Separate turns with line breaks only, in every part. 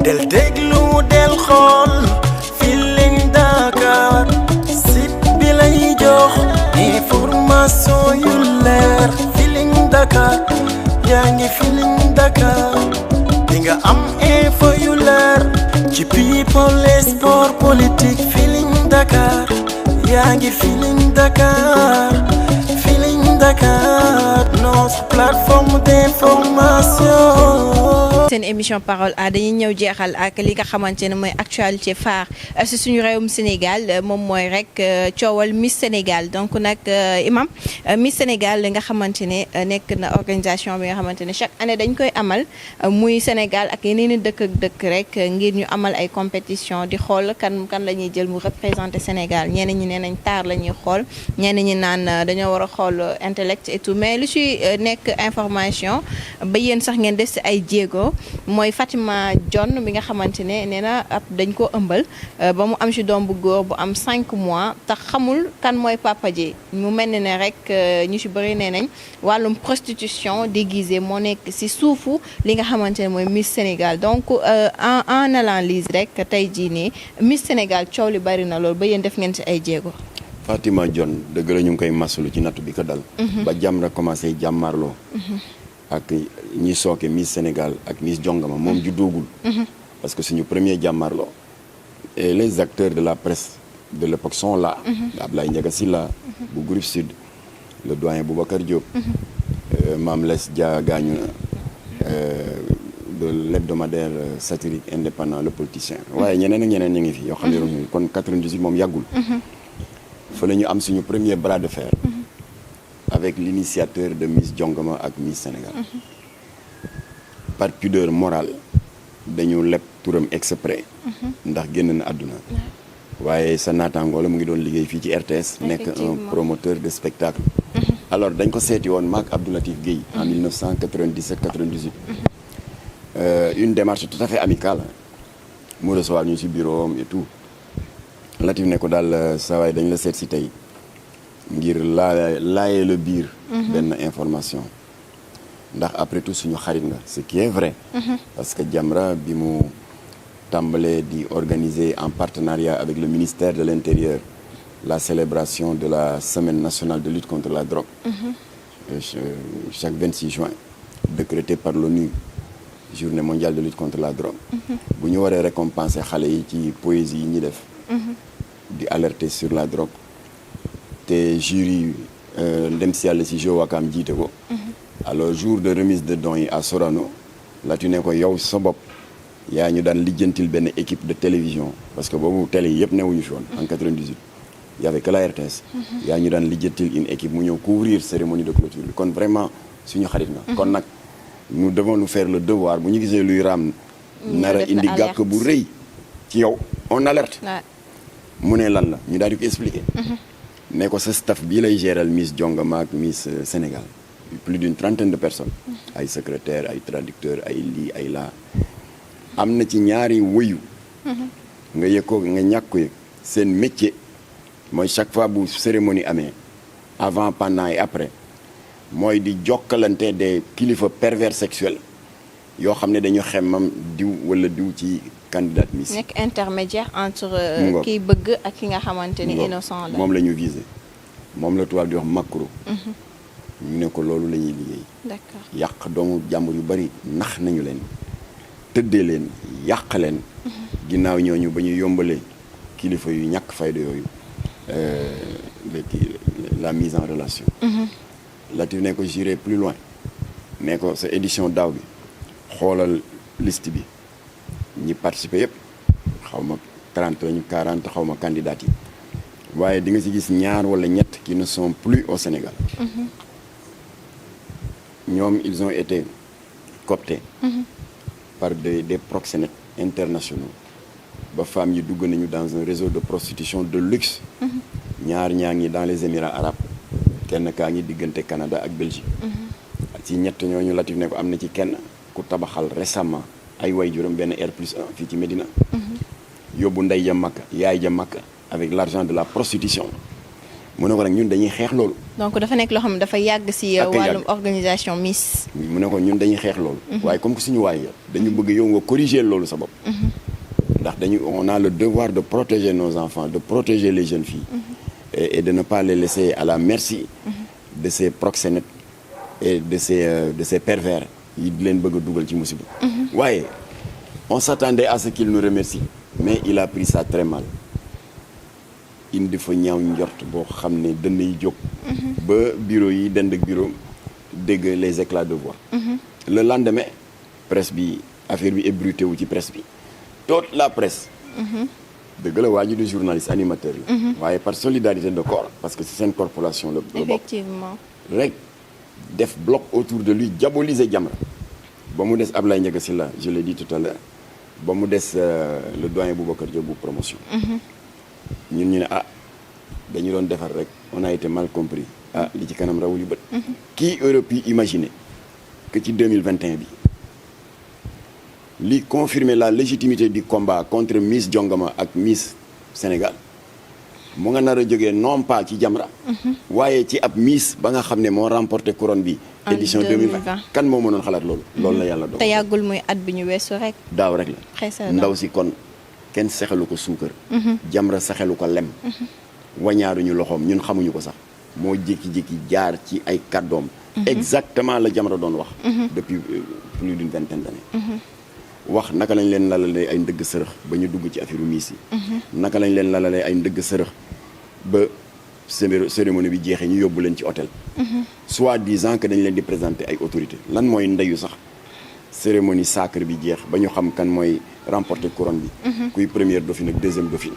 del déglu del xool Feeling Dakar site bi lay jox information yu leer Feeling Dakar yaa ngi Feeling Dakar di nga am info yu leer ci people et sport politique Feeling Dakar yaa ngi Feeling Dakar Feeling Dakar notre plateforme d'information.
seen émission parole dañuy ñëw jeexal ak li nga xamante ne mooy actualité phare si suñu réewum Sénégal moom mooy rek coowal Miss Sénégal donc nag imam Miss Sénégal li nga xamante ne nekk na organisation bi nga xamante ne chaque année dañ koy amal muy Sénégal ak yeneen i dëkk ak dëkk rek ngir ñu amal ay compétition di xool kan la ñuy jël mu représenter Sénégal ñeneen ñi nee nañ taar la ñuy xool ñeneen ñi naan dañoo war a xool intellect et tout mais lu ci nekk information ba yéen sax ngeen def si ay jéego. mooy Fatima John bi nga xamante ne nee na ab dañ ko ëmbal ba mu am ci doom bu góor bu am 5 mois tax xamul kan mooy papa ji mu mel ne rek ñu ci bëri nee nañ wàllum prostitution déguisée moo nekk ci suufu li nga xamante ne mooy Miss Sénégal donc en analyse rek tey jii nii Miss Sénégal coow li bari na loolu ba yéen def ngeen ci ay jéego.
Fatima John dëgg la ñu ngi koy masalu ci nattu bi ko dal. ba Jamra commencé jàmmarloo. ak ñi sooke Miss Sénégal ak Miss Jongama moom juddoogul parce que suñu premier jàmmarloo et les acteurs de la presse de l'époque sont là Ablaye Ndiaga Sylla bu Groupe Sud le doyen Boubacar Diop Mame Less Dia gaañu de l'hebdomadaire satirique indépendant Le Politicien waaye ñeneen ak ñeneen ñu ngi fi yoo xam ne kon 98 moom yàggul fa la ñu am suñu premier bras de fer avec l'initiateur de Miss Jongama ak Miss Sénégal par pudeur morale dañu leb turam exprès ndax génn na àdduna waaye sa naataangoo la mu ngi doon liggéey fii ci RTS nekk un promoteur de spectacle alors dañ ko seeti woon maak Abdoulatif Guèye en 1997-98 une démarche tout à fait amicale mu recevoir ñu ci bureau am et tout Latif ne ko daal saa waay dañ la seet si tey ngir laayee le biir benn information ndax après tout suñu xarit nga ce qui est vrai parce que Jamra bi mu tàmbalee di organiser en partenariat avec le ministère de l'Intérieur la célébration de la semaine nationale de lutte contre la drogue chaque 26 juin décrété par l'ONU journée mondiale de lutte contre la drogue bu ñu waree récompenser xale yi ci poésie yi ñuy def di alerter sur la drogue te jury ndem si yàlla si Jo Wakam jiite ko alors jour de remise de dons yi à Sorano la tu ne ko yow sa bopp yaa ñu daan lijjantil benn équipe de télévision parce que boobu télé yi yëpp newuñu fi woon en 98 y avait que la RTS yaa ñu daan lijjantil une équipe mu ñëw couvrir cérémonie de clôture bi kon vraiment suñu xarit nga kon nag nous devons nous faire le devoir bu ñu gisee luy raam nar a indi gàkk bu rëy ci yow on alerte mu ne lan la ñu daal di ko expliquer ne ko sa staff bii lay géral Miss Jongama ak Miss Sénégal plus d'une trentaine de personnes ay secrétaires ay traducteurs ay lii ay laa am na ci ñaari wëyu nga yëg ko nga ñàkk ko yëg seen métier mooy chaque fois bu cérémonie amee avant pendant et après mooy di jokkalante des kilifa pervers sexuels yoo xam ne dañu xemmam diw wala diw ci candidat Miss
nekk intermédiaire entre kiy bëgg ak ki nga xamante ni innocent la
moom la ñu visé moom la tubaab di wax macro ñu ne ko loolu la ñuy liggéey
d'accord
yàq doomu jàmbur yu bari nax nañu leen tëddee leen yàq leen ginnaaw ñooñu ba ñu yombalee kilifa yu ñàkk fayda yooyu la mise en relation Latif ne ko j'irai plus loin ne ko sa édition daaw bi xoolal liste bi ñi participer yëpp xaw ma 30 lañu 40 xaw ma candidat yi waaye di nga ci gis ñaar wala ñett qui ne sont plus au Sénégal ñoom ils ont été cooptés par des proxénètes internationaux ba femmes yi dugg nañu dans un réseau de prostitution de luxe ñaar ñaa ngi dans les Émirats arabes kenn kaa ngi diggante Canada ak Belgique ci ñett ñooñu Latif ne ko am na ci kenn ku tabaxal récemment ay way juróom benn R+1 fii ci Médina yóbbu ndey ja Makka yaay ja Makka avec l'argent de la prostitution mu ne ko nag ñun dañuy xeex loolu.
donc dafa nekk loo xam ne dafa yàgg si wàllum organisation Miss.
mu ne ko ñun dañuy xeex loolu. waaye comme que suñu waay dañu bëgg yow nga corriger loolu sa bopp. ndax on a le devoir de protéger nos enfants de protéger les jeunes filles. et de ne pas les laisser à la merci. de ces proxénètes et de ces pervers yi di leen bëgg a dugal ci musiba. waaye on s'attendait à ce qu'il nous remercie. mais il a pris ça très mal. indi fa ñaaw njort boo xam ne dënn yi jóg. ba bureau yi dend ak bureau dégg les éclats de voix. le lendemain presse bi affaire bi ébruité wu ci presse bi toute la presse. dëgg la waa ji du journaliste animateur yi. waaye par solidarité de corps parce que c'est seen corporation la bokk.
effectivement
rek def bloc autour de lui diaboliser Jamra ba mu des Ablaye Ndiaga Sylla je l'ai dit tout à l'heure ba mu des le doyen Boubacar Diop bu promotion. ñun ñu ne dañu doon defar rek on a été mal compris li ci kanam rawul yu bët. qui aurait pu imaginer que ci 2021 bi li confirmer la légitimité du combat contre Miss Jongama ak Miss Sénégal mu nga nar a jógee non pas ci Jamra. waaye ci ab Miss ba nga xam ne moo remporté couronne bi. édition 2020 kan moo mënoon xalaat loolu. loolu la yàlla doon
te yàggul muy at bi ñu weesu rek.
daaw rek la. ndaw si kon kenn sexelu ko suukar. Jamra sexelu ko lem. wañaaruñu loxoom ñun xamuñu ko sax moo jékki-jékki jaar ci ay kàddoom. exactement la Jamra doon wax. depuis plus d'une vingtaine d'années. wax naka lañ leen lalalee ay ndëgg sërëx ba ñu dugg ci affaire Miss yi. naka lañ leen lalalee ay ndëgg sërëx ba cérémonie bi jeexee ñu yóbbu leen ci hôtel. soi-disant que dañ leen di présenter ay autorités lan mooy ndeyu sax cérémonie sacre bi jeex ba ñu xam kan mooy remporter couronne bi. kuy première dauphine ak deuxième dauphine.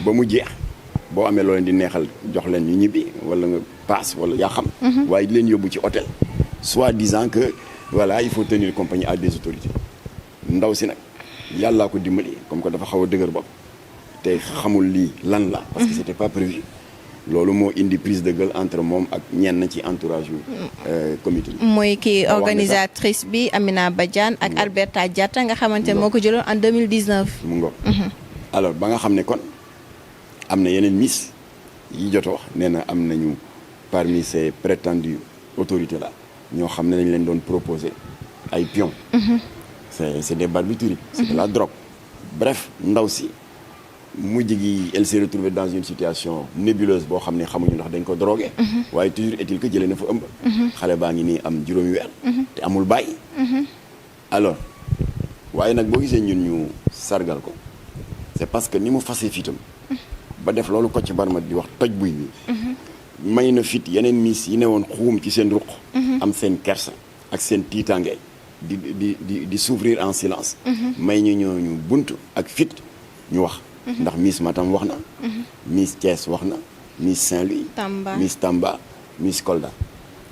ba mu jeex boo amee loo leen di neexal jox leen ñu ñibbi wala nga paas wala yaa xam. waaye di leen yóbbu ci hôtel soi-disant que voilà il faut tenir compagnie à des autorités. ndaw si nag yàllaa ko dimbali comme que dafa xaw a dëgër bopp te xamul lii lan la. parce que c'était pas prévu. loolu moo indi prise de gueule entre moom ak ñenn ci entourage yu comité bi.
mooy kii organisatrice bi Amina Badiane ak Alberta Diatta nga xamante ne moo ko jëloon en 2019.
mu ngoog alors ba nga xam ne kon am na yeneen miss yi jot a wax nee na am nañu parmi ces prétendues autorités là ñoo xam ne dañ leen doon proposer ay pions. c'est des barbituriques. c'est de la drogue. bref ndaw si mujj gi elle s'est retrouvée dans une situation nébuleuse boo xam ne xamuñu ndax dañ ko drogué. waaye toujours est-il que jëlee na fa ëmb. xale baa ngi nii am juróomi weer. te amul bàyyi. alors waaye nag boo gisee ñun ñu sargal ko c'est parce que ni mu fasee fitam ba def loolu Kocc Barma di wax toj buy bi. may na fit yeneen miss yi ne woon xuum ci seen ruq. am seen kersa ak seen tiitaange. di s'ouvrir en silence. may ñu ñooñu buntu ak fit ñu wax. ndax Miss Matam wax na. Miss Thiès wax na. Miss Saint-Louis.
Tamba
Miss Tamba Miss Kolda.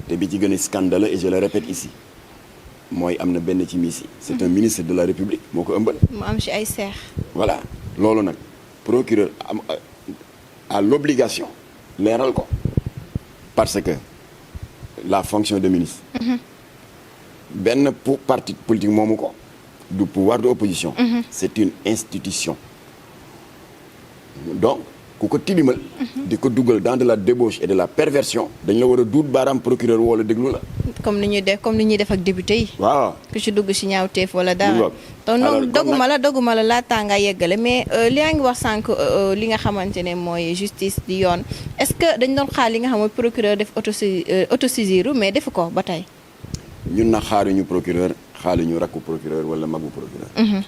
te bi ci gën a scandaleux et je le répète ici mooy am na benn ci miss yi. c'est un ministre de la République moo ko ëmbal.
mu am ci ay seex.
voilà loolu nag procureur a l'obligation leeral ko parce que la fonction de ministre. benn pour parti politique moomu ko du pouvoir de opposition. c'est une institution. donc ku ko tilimal. di ko dugal dans de la débauche et de la perversion. dañ la war a duut baaraam procureur wala déglu la.
comme ni ñuy def ak député yi.
waaw
ku ci dugg ci ñaawteef wala dara. donc noonu doguma la laataa nga yeggale mais li yaa ngi wax sànq li nga xamante ne mooy justice di yoon est-ce que dañ doon xaar li nga xam mooy procureur def autosaisir mais defu ko ba tey.
ñun na xaaruñu procureur xaaruñu rakku procureur wala magu procureur.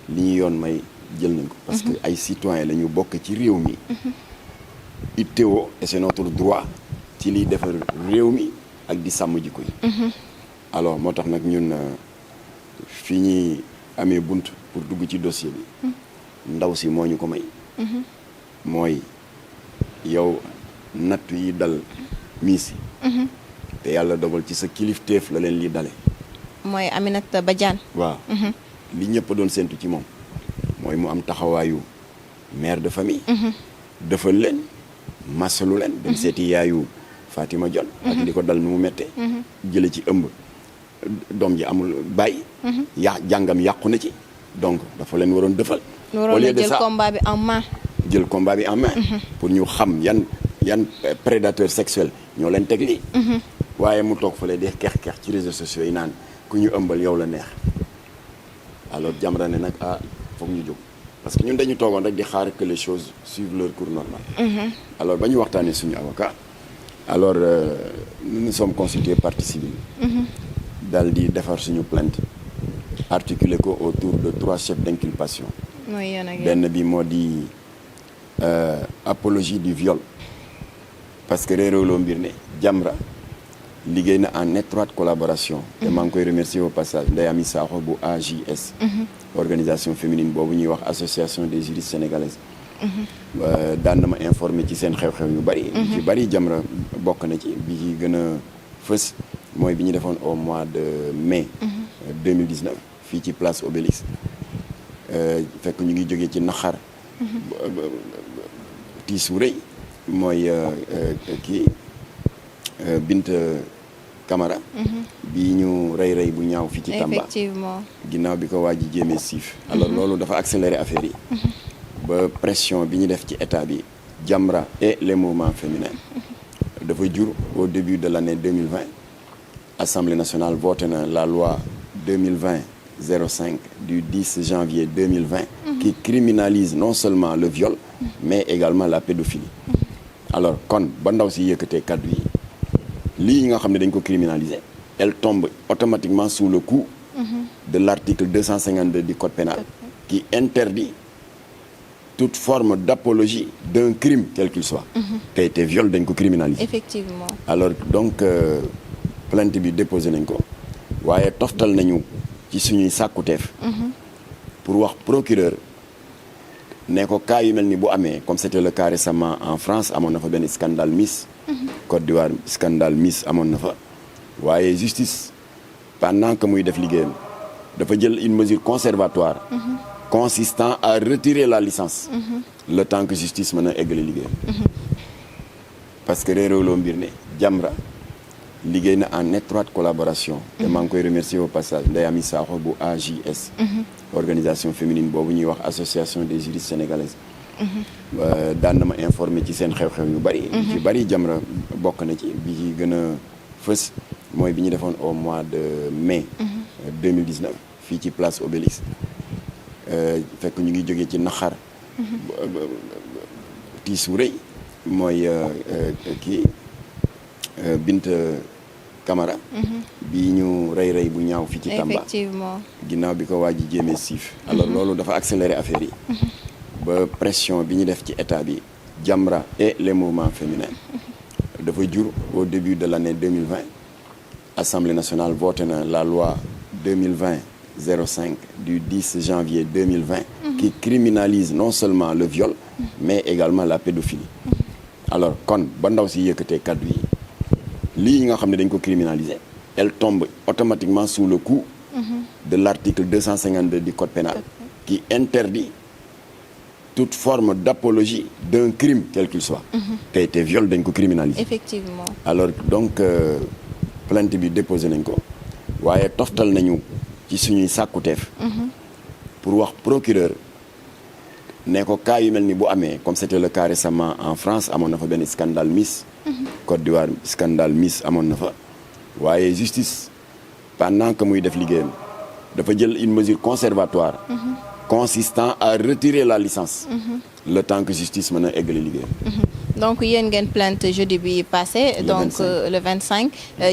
li ñu yoon may jël nañ ko. parce que ay citoyens la ñu bokk ci réew mi. itteewoo et c'est notre droit ci liy defar réew mi ak di sàmm jikko yi. alors moo tax nag ñun fi ñuy amee bunt pour dugg ci dossier bi. ndaw si moo ñu ko may. mooy yow natt yi dal miis yi. te yàlla dogal ci sa kilifteef la leen li dale.
mooy Aminata Badiane.
waaw. li ñëpp doon séntu ci moom mooy mu am taxawaayu mère de famille. defal leen masalu leen. dem seeti yaayu Fatima Dione. ak li ko dal nu mu méttee. jële ci ëmb doom ji amul bàyyi. jàngam yàqu na ci donc dafa leen waroon defal.
au lieu de ça jël combat bi en main.
jël combat bi en main. pour ñu xam yan yan prédateur sexuel ñoo leen teg lii. waaye mu toog fële di keex ci réseaux sociaux yi naan ku ñu ëmbal yow la neex alors Jamra ne nag foog ñu jóg parce que ñun dañu toogoon rek di xaar que les choses suivent leur cours normal. alors ba ñu waxtaanee suñu avocat alors nous nous sommes constitués partie civile. daal di defar suñu plainte articulé ko autour de 3 chefs d'inculpation. benn bi moo di apologie du viol parce que réeréwloo mbir ne Jamra liggéey na en étroite collaboration te maa ngi koy remercier au passage Ndeye Amy Sakho bu AJS organisation féminine boobu ñuy wax association des juristes sénégalaises daan na ma informé ci seen xew-xew yu bari ci bari Jamra bokk na ci bi ci gën a fës mooy bi ñu defoon au mois de mai 2019 fii ci place Obélisque fekk ñu ngi jógee ci naxar tiis wu rëy mooy kii Bint Camara bi ñu rey bu ñaaw fii ci Tamba
effectivement
ginnaaw bi ko waa ji jéemee siif alors loolu dafa accélérer affaire yi ba pression bi ñu def ci état bi Jamra et les mouvements féminins dafa jur au début de l'année 2020 Assemblée nationale voté na la loi 2020-05 du 10 janvier 2020 qui criminalise non seulement le viol mais également la pédophilie alors kon ba ndaw si yëkkatee kaddu yi lii nga xam ne dañ ko criminaliser elle tombe automatiquement sous le coup de l'article 252 du code pénal qui interdit toute forme d'apologie d'un crime quel qu'il soit te viol dañ ko criminaliser
effectivement
alors donc plainte bi déposé nañ ko waaye toftal nañu ci suñuy sàkkuteef pour wax procureur ne ko cas yu mel ni bu amee comme c'était le cas récemment en France amoon na fa benn scandale Miss Côte d'Ivoire scandale Miss amoon na fa waaye justice pendant que muy def liggéeyam dafa jël une mesure conservatoire consistant à retirer la licence le temps que justice mën a eggale liggéeyam parce que réeréwloo mbir ne Jamra liggéey na en étroite collaboration te maa ngi koy remercier au passage Ndeye Amy Sakho bu AJS organisation féminine boobu ñuy wax association des juristes sénégalaises daan na ma informé ci seen xew-xew yu bari ci bari Jamra bokk na ci bi ci gën a fës mooy bi ñu defoon au mois de mai 2019 fii ci place Obélisque fekk ñu ngi jógee ci naxar tiis wu rëy mooy kii Bint Camara bi ñu rey bu ñaaw fii ci Tamba
effectivement
ginnaaw bi ko waa ji jéemee siif alors loolu dafa accélérer affaire yi ba pression bi ñu def ci état bi Jamra et les mouvements féminins dafa jur au début de l'année 2020 Assemblée nationale voté na la loi 2020-05 du 10 janvier 2020 qui criminalise non seulement le viol mais également la pédophilie alors kon ba ndaw si yëkkatee kaddu yi lii nga xam ne dañ ko criminaliser elle tombe automatiquement sous le coup de l'article 252 du code pénal qui interdit toute forme d'apologie d'un crime quel qu'il soit te viol dañ ko criminaliser
effectivement
alors donc plainte bi déposé nañ ko waaye toftal nañu ci suñuy sàkkuteef pour wax procureur ne ko cas yu mel ni bu amee comme c'était le cas récemment en France amoon na fa benn scandale Miss Côte d'Ivoire scandale Miss amoon na fa waaye justice pendant que muy def liggéeyam dafa jël une mesure conservatoire consistant à retirer la licence le temps que justice mën a eggale liggéeyam
donc yéen ngeen plainte jeudi bi passé donc le 25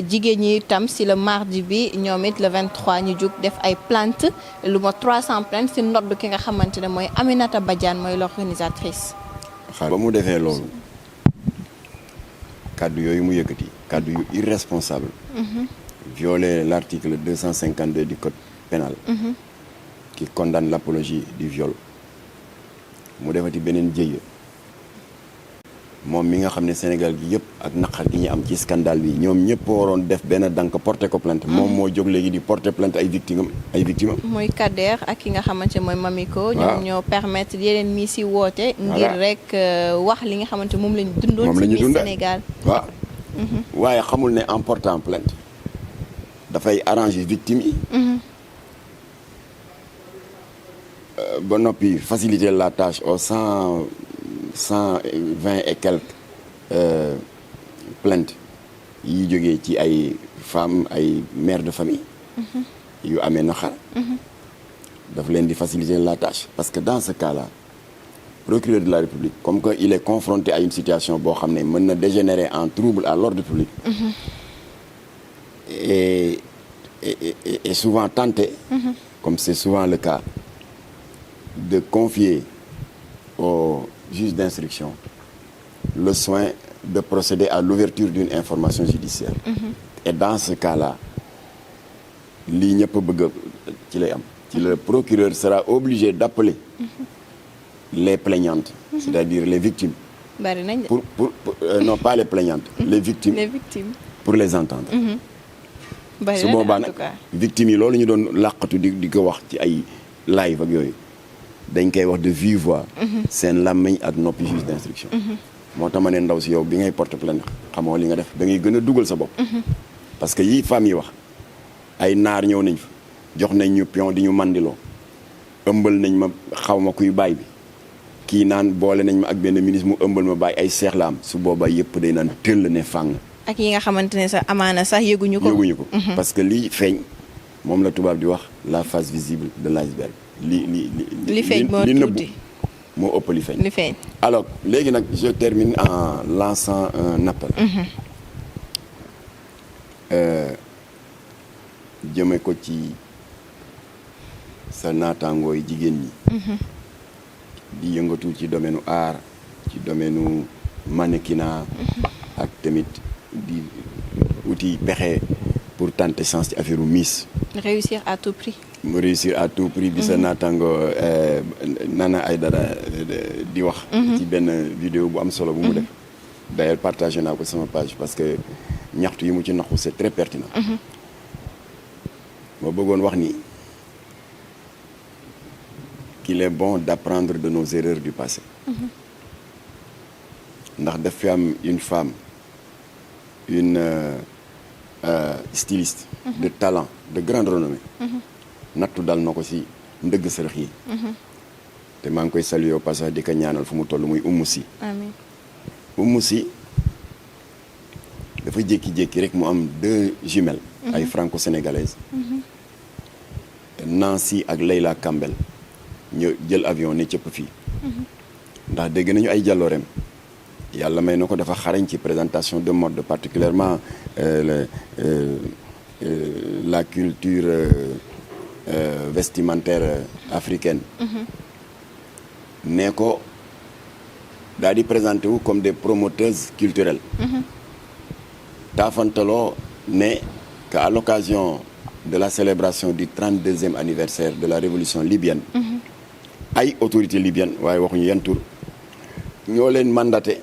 jigéen ñi itam si le mardi bi ñoom it le 23 ñu jug def ay plainte lu ma 300 plainte si ndodd ki nga xamante ne mooy Aminata Badiane mooy l'organisatrice
ba mu defee loolu kaddu yooyu mu yëkkati kaddu yu irresponsable violer l'article 252 du code pénal qui condamne l'apologie du viol mu defati beneen jëye moom mi nga xam ne Sénégal gi yëpp ak naqar gi ñu am ci scandale bi ñoom ñëpp waroon def benn dank porter ko plainte moom moo jóg léegi di porter plainte ay victimes
mooy Kader ak ki nga xamante mooy Mamiko ñoom ñoo permettre yeneen mi si woote ngir rek wax li nga xamante moom lañu dundoon ci biir Sénégal
waaw waaye xamul ne en portant plainte dafay arranger victimes yi ba noppi faciliter la tâche aux 120 et quelques plainte yi jógee ci ay femmes ay mères de famille yu amee naqar daf leen di faciliter la tâche parce que dans ce cas-là procureur de la République comme que il est confronté à une situation boo xam ne mën na dégénérer en trouble à l'ordre public et souvent tenté comme c'est souvent le cas de confier au juge d'instruction le soin de procéder à l'ouverture d'une information judiciaire et dans ce cas-là lii ñëpp bëgg ci lay am ci le procureur sera obligé d'appeler les plaignantes c'est-à-dire les victimes
bari nañ
pour non pas les plaignantes les victimes pour les entendre su boobaa nag victimes yi loolu ñu doon làqatu di ko wax ci ay live ak yooyu dañ koy wax de vive voix seen làmmiñ ak noppi juge d'instruction moo tax ma ne ndaw si yow bi ngay porter plainte xamoo li nga def da ngay gën a dugal sa bopp parce que yii femmes yi wax ay naar ñëw nañ fa jox nañ ñu pion di ñu mandiloo ëmbal nañ ma xaw ma kuy baay bi kii naan boole nañ ma ak benn ministre mu ëmbal ma baay ay seex la am su boobaa yëpp day naan tëll ne fàng
ak yi nga xamante ne sax amaana sax yëguñu ko
parce que lii feeñ moom la tubaab di wax la face visible de l'iceberg li
feeñ moo
li nëbbu
tuuti
moo ëpp li feeñ
li feeñ
alors léegi nag je termine en lançant un appel jëme ko ci sa naataangooy jigéen ñi di yëngatu ci domaine u art ci domaine u mannequinat ak tamit di outil pexe pour tenter chance ci affaire u Miss
réussir à tout prix
bi sa naataango Nana Aidara di wax ci benn vidéo bu am solo bu mu def d'ailleurs partagé naa ko sama page parce que ñaxtu yi mu ci naxu c'est très pertinent ma bëggoon wax ni qu'il est bon d'apprendre de nos erreurs du passé ndax daf fi am une femme une styliste de talent de grande renommée nattu dal na ko ci ndëgg sërëx yi te maa ngi koy saluer au passage di ko ñaanal fu mu toll muy Oumou Sy
amiin
Oumou Sy dafa jékki-jékki rek mu am 2 jumelles ay franco-sénégalaises Nancy ak Leila Campbell ñu jël avion ne cëpp fii ndax dégg nañu ay jàllooreem yàlla may na ko dafa xarañ ci présentation de mode particulièrement la culture vestimentaire africaine ne ko daal di présenté wu comme des promoteuses culturelles taafantaloo ne qu'à l'occasion de la célébration du 32e anniversaire de la révolution libyenne ay autorités libyennes waaye waxuñu yan tur ñoo leen mandaté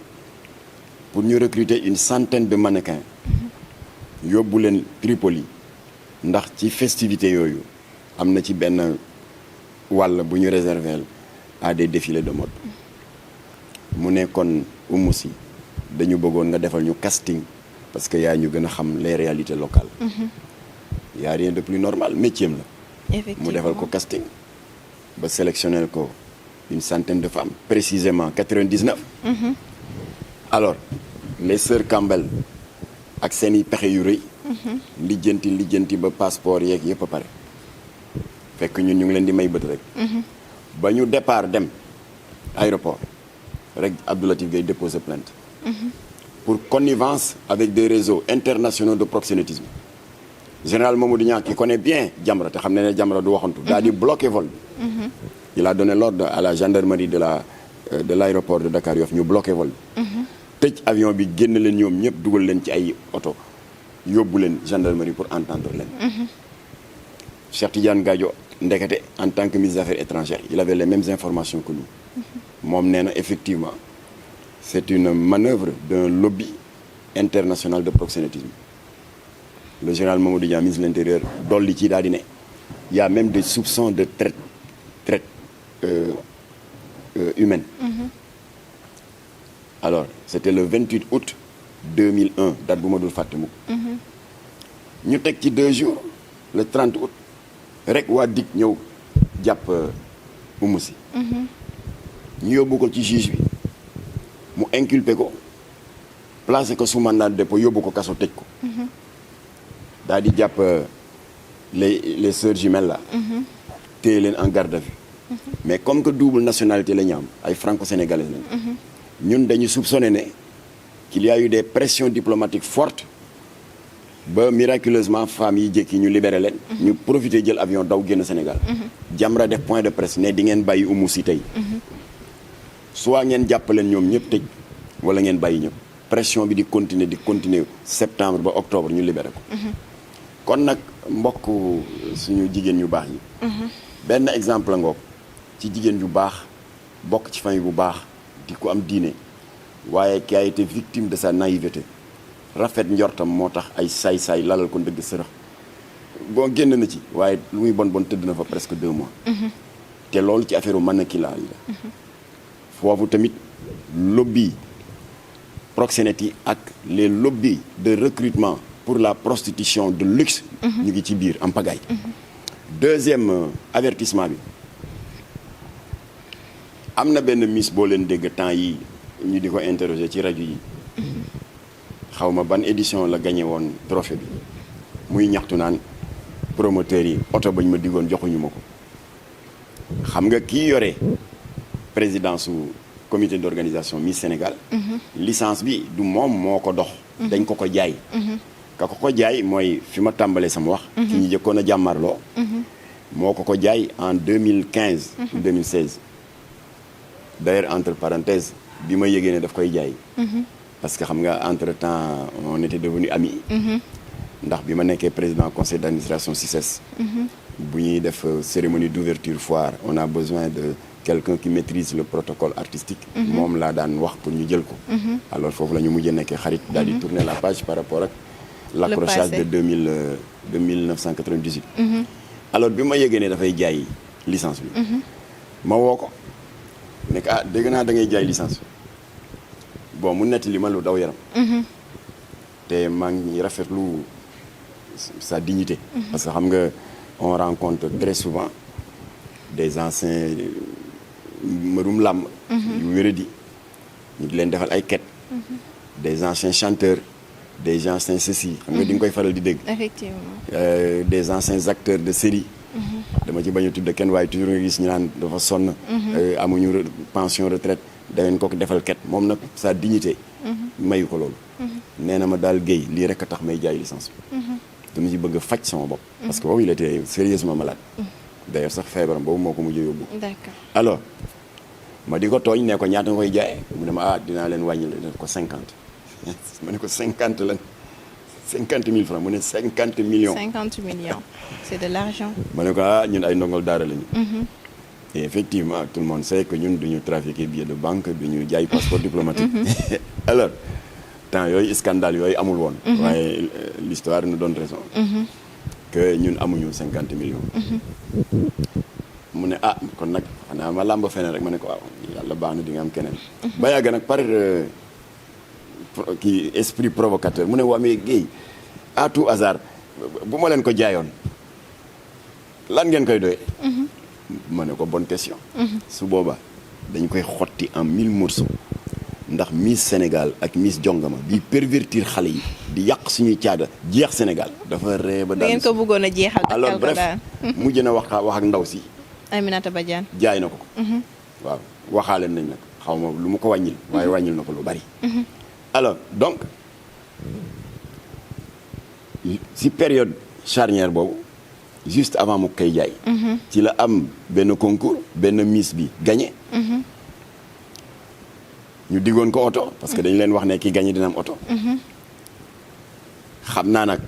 pour ñu recruter une centaine de mannequins yóbbu leen Tripoli ndax ci festivités yooyu am na ci benn wàll bu ñu réserver à des défilés de mode mu nekkoon Oumou Sy dañu bëggoon nga defal ñu casting parce que yaa ñu gën a xam les réalités locales y a rien de plus normal métier la mu defal ko casting ba sélectionner ko une centaine de femmes précisément 99 alors les sœurs Campbell ak seeni pexe yu rëy lijjanti ba passeport yeeg yëpp a pare fekk ñun ñu ngi leen di may bët rek ba ñu départ dem aéroport rek Abdou Latif Gueye déposer plainte pour connivence avec des réseaux internationaux de proxénétisme général Mamadou Niang qui connaît bien Jamra te xam ne ne Jamra du waxantu daal di bloqué vol bi il a donné l'ordre à la gendarmerie de l'aéroport de Dakar Yoff ñu bloqué vol bi tëj avion bi génn leen ñoom ñëpp dugal leen ci ay oto yóbbu leen gendarmerie pour entendre leen Cheikh Tidiane Gadio ndekete en tant que ministre des Affaires étrangères il avait les mêmes informations que nous moom nee na effectivement c'est une manœuvre d'un lobby international de proxénétisme le général Mamadou Dia ministre de l'Intérieur dolli ci daal di ne y a même des soupçons de traite humaine alors c'était le 28 août 2001 date bu ma dul fàtte mukk ñu teg ci 2 jours le 30 août rek waa DIC ñëw jàpp Oumou Sy ñu yóbbu ko ci juge bi mu inculpé ko placé ko sous mandat de dépôt yóbbu ko kaso tëj ko. daal di jàpp les sœurs jumelles là. téye leen en garde à vue. mais comme que double nationalité la ñu am ay franco-sénégalais lañ. ñun dañu soupçonné ne qu'il y a eu des pressions diplomatiques fortes ba miraculeusement femmes yi jékki ñu libéré leen. ñu profité jël avion daw génn Sénégal. Jamra def point de presse ne di ngeen bàyyi Oumou Sy tey. soit ngeen jàpp leen ñoom ñëpp tëj wala ngeen bàyyi ñëpp. pression bi di continuer septembre ba octobre ñu libéré ko. kon nag mbokk suñu jigéen ñu baax yi. benn exemple la ngoog ci jigéen ju baax bokk ci famille bu baax di ko am diine waaye qui a été victime de sa naïveté rafet njortam moo tax ay saay-saay lalal ko ndëgg sërëx bon génn na ci waaye lu muy bon tëdd na fa presque 2 mois. te loolu ci affaire mannequinat yi la. foofu tamit lobby proxénètes yi ak les lobbies de recrutement pour la prostitution de luxe. ñu ngi ci biir en pagaille. deuxième avertissement bi am na benn miss boo leen dégg temps yi ñu di ko interroger ci rajo yi xaw ma ban édition la gagné woon trophée bi muy ñaxtu naan promoteurs yi oto bañ ma diggoon joxuñu ma ko xam nga kii yore présidence su comité d'organisation Miss Sénégal. licence bi du moom moo ko dox. dañ ko jaay. ka ko jaay mooy fi ma tàmbalee sama wax. ki ñu jëkkoon a jàmmarloo. moo ko jaay en 2015. 2016. d'ailleurs entre parenthèses bi ma yëgee ne daf koy jaay. parce que xam nga entre temps on était devenus amis. ndax bi ma nekkee président conseil d'administration CICES. bu ñuy def cérémonie d'ouverture foire on a besoin de quelqu'un qui maîtrise le protocole artistique. moom laa daan wax pour ñu jël ko. alors foofu la ñu mujjee nekkee xarit. daal di tourner la page par rapport ak. l'accrochage de 1998. alors bi ma yëgee ne dafay jaay licence bi. ma woo ko nekk dégg naa da ngay jaay licence bi bon mu netti li ma lu daw yaram. te maa ngi rafetlu sa dignité. parce que xam nga on rencontre très souvent des anciens mërum làmb. yu wéradi ñu di leen defal ay quêtes. des anciens chanteurs. des anciens ceci xam nga di nga koy faral di dégg.
effectivement.
des anciens acteurs de série. dama ci bañ a tudd kenn waaye toujours nga gis ñu naan dafa sonn. amuñu pension retraite dangeen ko defal ket moom nag sa dignité. mayu ko loolu. nee na ma daal Guèye lii rek a tax may jaay licence bi. dama ci bëgg a faj sama bopp. parce que boobu il était sérieusement malade. d'ailleurs sax feebaram boobu moo ko mujjee yóbbu.
d'accord
alors ma di ko tooñ ne ko ñaata nga koy jaayee mu ne ma dinaa leen wàññi la ko 50. ma ne ko 50 lan 50 000 francs mu ne 50 millions.
50 millions c'est de l'argent.
ma ne ko ñun ay ndongol daara lañu. et effectivement tout le monde sait que ñun duñu trafiquer billet de banque duñu jaay passeport diplomatique. alors temps yooyu scandale yooyu amul woon. waaye l'histoire nous donne raison. que ñun amuñu 50 millions. mu ne kon nag xanaa ma làmb feneen rek ma ne ko waaw yàlla baax na di nga am keneen. ba yàgg nag par kii esprit provocateur mu ne waa mais Guèye à tout hasard bu ma leen ko jaayoon lan ngeen koy doyee. ma ne ko bonne question. su boobaa dañ koy xotti en 1000 morceaux ndax Miss Sénégal ak Miss Jongama bi pervertir xale yi di yàq suñuy caada jeex Sénégal dafa ree ba daal.
ngeen ko bëggoon a jeexal.
alors bref mujj na wax ak ndaw si.
Aminata Badiane.
jaay na ko. waaw waxaale nañ nag xaw ma lu mu ko wàññil. waaye wàññil na ko lu bari. alors donc si période charnière boobu juste avant mu koy jaay. ci la am benn concours benn miss bi gagné. ñu diggoon ko oto parce que dañu leen wax ne ki gagné dina am oto. xam naa nag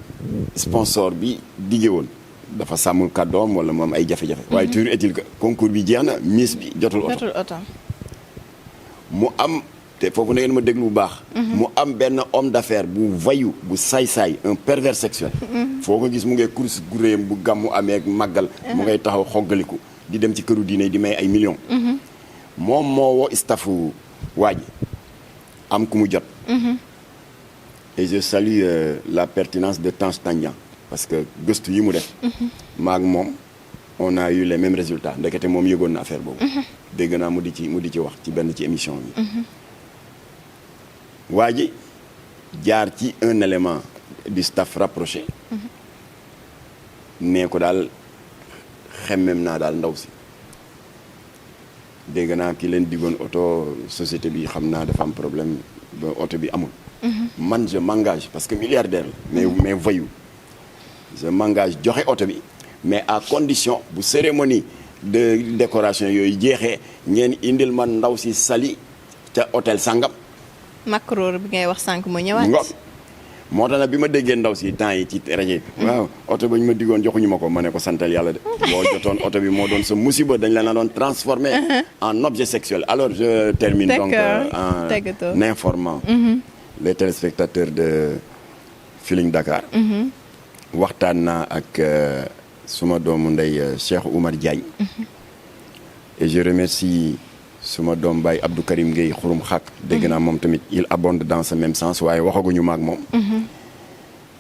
sponsor bi diggee woon dafa sàmmul kàddoom wala moom ay jafe-jafe. waaye toujours est-il que concours bi jeex na miss bi jotul oto. mu am. te foofu na ngeen ma déglu bu baax. mu am benn homme d'affaires bu voyou bu saay-saay un pervers sexuel. foo ko gis mu ngay course guréem bu gàmmu amee ak màggal. mu ngay taxaw xoggaliku di dem ci këru diine di may ay millions. moom moo woo staffu waa ji am ku mu jot. et je salue la pertinence de Tange Tandian parce que gëstu yi mu def. maag moom on a eu les mêmes résultats ndekete moom yëgoon na affaire boobu. dégg naa mu di ci wax ci benn ci émission bi. waa ji jaar ci un élément du staff rapproché nee ko daal xemmem naa daal ndaw si dégg naa ki leen diggoon oto société bi xam naa dafa am problème ba oto bi amul man je m'engage parce que milliardaire la mais voyou je m'engage joxe oto bi mais à condition bu cérémonie de décoration yooyu jeexee ngeen indil man ndaw si Sali ca hôtel Sangam.
Macron bi ngay wax sànq mu ñëwaat.
moo tax nag bi ma déggee ndaw si temps yi ci rajo waaw oto ba ñu ma diggoon joxuñu ma ko ma ne ko santal yàlla de. boo jotoon oto bi moo doon sa musiba dañ la na doon transformé en objet sexuel alors je termine donc en informant les téléspectateurs de Feeling Dakar. waxtaan naa ak suma doomu ndey Cheikh Oumar Diagne. et je remercie suma doom baay Abdou Karim Gueye xurum xaq dégg naa moom tamit il abonde dans ce même sens waaye waxaguñu maag moom.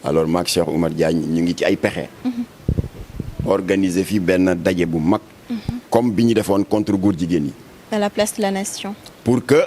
alors maag Cheikh Oumar Diagne ñu ngi ci ay pexe. organiser fii benn daje bu mag. comme bi ñu defoon contre góor jigéen yi.
à la place de la nation.
pour que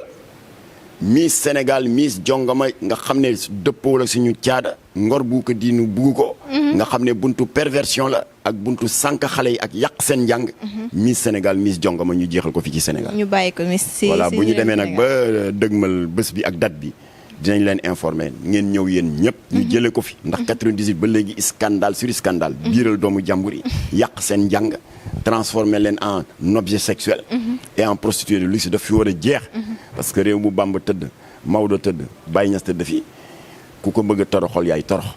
Miss Sénégal Miss Jongama nga xam ne dëppoo la suñu caada ngor bu ko diinu bugg ko. nga xam ne buntu perversion la ak buntu sànq xale yi ak yàq seen njàng. Miss Sénégal Miss Jongama ñu jeexal ko fii ci Sénégal.
ñu bàyyi ko Miss si
voilà bu ñu demee nag ba dëgmal bés bi ak date bi dinañ leen informer ngeen ñëw yéen ñëpp. ñu jëlee ko fi ndax 98 ba léegi scandale sur scandale. biiral doomu jàmbur yi yàq seen njàng. transformer leen en objet sexuel. et en prostituée de luxe daf fi war a jeex. parce que réew mu Bamba tëdd Maodo tëdd Baye Niass tëdd fii ku ko bëgg a toroxal yaay torox.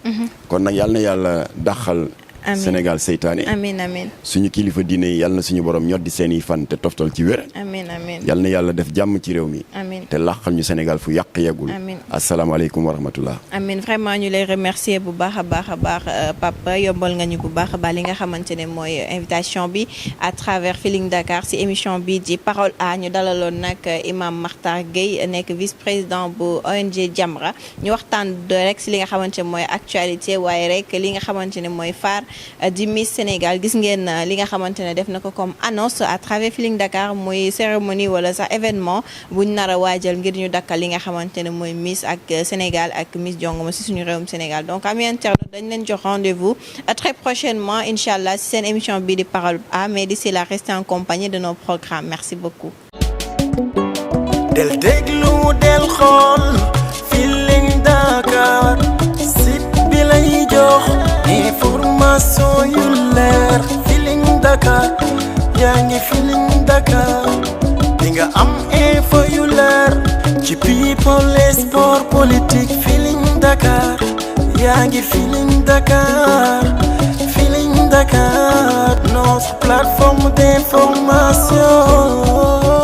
kon nag yàlla na yàlla daxal. Sénégal seytaane.
amiin amiin
suñu kilifa diine yi yàlla na suñu borom ñoddi seen i fan te toftal ci wér.
amiin amiin
yàlla na yàlla def jàmm ci réew mi.
amiin
te làqal ñu Sénégal fu yàq yeggul.
amiin
asalaamaaleykum wa rahmatullah.
amiin vraiment ñu lay remercier bu baax a baax a baax Papa yombal nga ñu bu baax a baax li nga xamante ne mooy invitation bi à travers Feeling Dakar si émission bi di Parole A ñu dalaloon nag Imam Makhtar Gueye nekk vice-président bu ONG Jamra ñu waxtaan rek si li nga xamante ne mooy actualité waaye rek li nga xamante ne mooy phare di Miss Sénégal gis ngeen li nga xamante ne def na ko comme annonce à travers Feeling Dakar muy cérémonie wala sax événement buñ nar a waajal ngir ñu dakkal li nga xamante ne mooy Miss ak Sénégal ak Miss Jongoma si suñu réewum Sénégal donc ami internaute dañ leen jox rendez-vous très prochainement incha allah si seen émission bii di Parole A mais d'ici là restez en compagnie de nos programmes merci beaucoup.
del déglu del xool Feeling Dakar site bi lay jox information yu leer Feeling Dakar yaa ngi Feeling Dakar di nga am info yu leer ci people et sport politique Feeling Dakar yaa ngi Feeling Dakar Feeling Dakar notre plateforme d'information